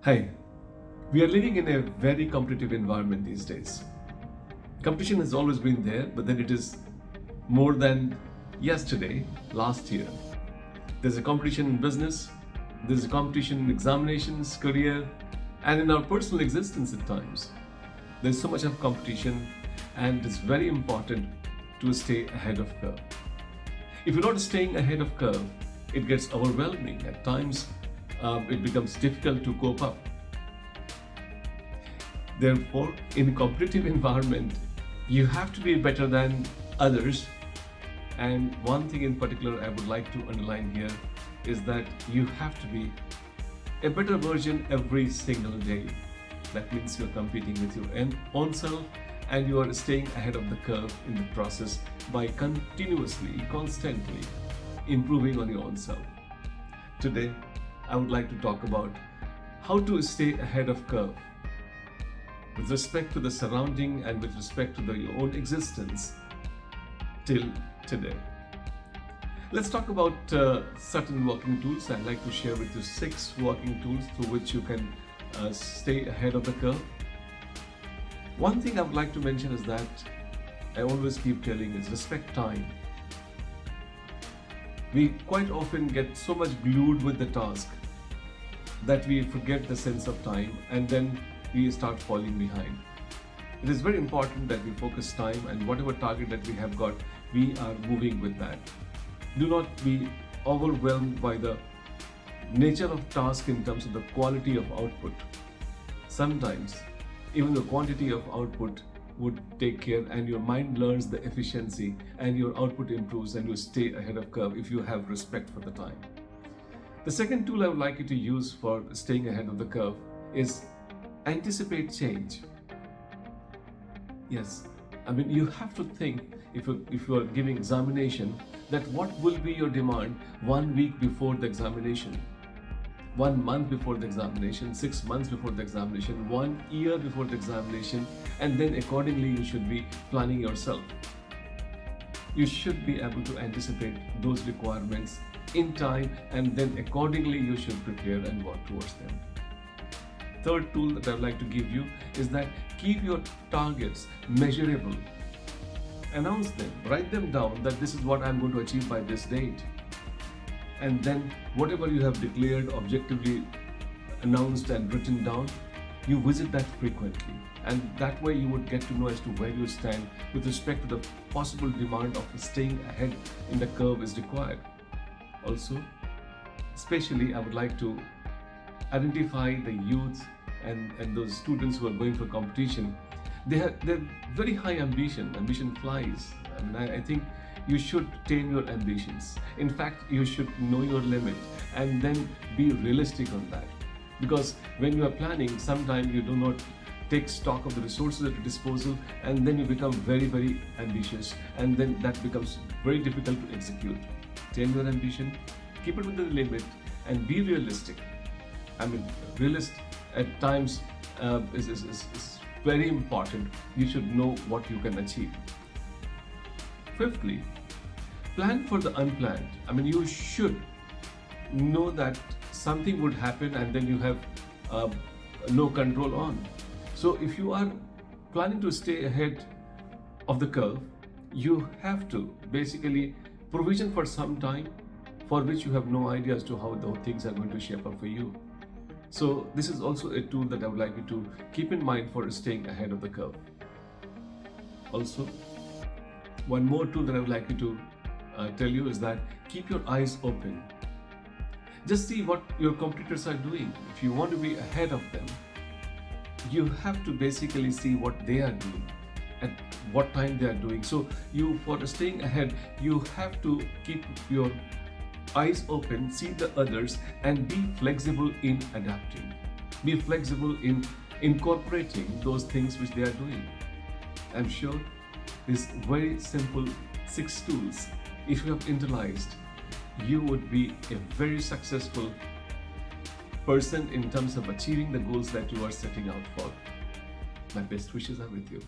Hi, we are living in a very competitive environment these days. Competition has always been there, but then it is more than yesterday, last year. There's a competition in business, there's a competition in examinations, career, and in our personal existence at times. There's so much of competition, and it's very important to stay ahead of curve. If you're not staying ahead of curve, it gets overwhelming. At times, it becomes difficult to cope up. Therefore, in a competitive environment, you have to be better than others. And one thing in particular I would like to underline here is that you have to be a better version every single day. That means you're competing with your own self, and you are staying ahead of the curve in the process by continuously, constantly improving on your own self. Today, I would like to talk about how to stay ahead of curve with respect to the surrounding and with respect to your own existence till today. Let's talk about certain working tools. I'd like to share with you 6 working tools through which you can stay ahead of the curve. One thing I would like to mention is that I always keep telling is respect time. We quite often get so much glued with the task that we forget the sense of time, and then we start falling behind. It is very important that we focus time, and whatever target that we have got, we are moving with that. Do not be overwhelmed by the nature of task in terms of the quality of output. Sometimes even the quantity of output would take care, and your mind learns the efficiency, and your output improves, and you stay ahead of curve if you have respect for the time. The second tool I would like you to use for staying ahead of the curve is anticipate change. Yes, I mean, you have to think, if you are giving examination, that what will be your demand 1 week before the examination, 1 month before the examination, 6 months before the examination, 1 year before the examination, and then accordingly you should be planning yourself. You should be able to anticipate those requirements in time, and then accordingly you should prepare and work towards them. Third tool that I would like to give you is that keep your targets measurable. Announce them, write them down that this is what I'm going to achieve by this date. And then whatever you have declared, objectively announced and written down, you visit that frequently. And that way you would get to know as to where you stand with respect to the possible demand of staying ahead in the curve is required. Also, especially I would like to identify the youth and those students who are going for competition. They're very high ambition flies. I think you should tame your ambitions. In fact, you should know your limit and then be realistic on that. Because when you are planning, sometimes you do not take stock of the resources at your disposal, and then you become very, very ambitious, and then that becomes very difficult to execute. Tame your ambition, keep it within the limit, and be realistic. Realist at times is very important. You should know what you can achieve. Fifthly, plan for the unplanned. You should know that something would happen and then you have no control on. So if you are planning to stay ahead of the curve, you have to basically provision for some time for which you have no idea as to how the things are going to shape up for you. So this is also a tool that I would like you to keep in mind for staying ahead of the curve. Also, one more tool that I would like you to tell you is that keep your eyes open. Just see what your competitors are doing. If you want to be ahead of them, you have to basically see what they are doing, at what time they are doing. So for staying ahead, you have to keep your eyes open, see the others, and be flexible in adapting. Be flexible in incorporating those things which they are doing. I'm sure these very simple 6 tools, if you have internalized, you would be a very successful person in terms of achieving the goals that you are setting out for. My best wishes are with you.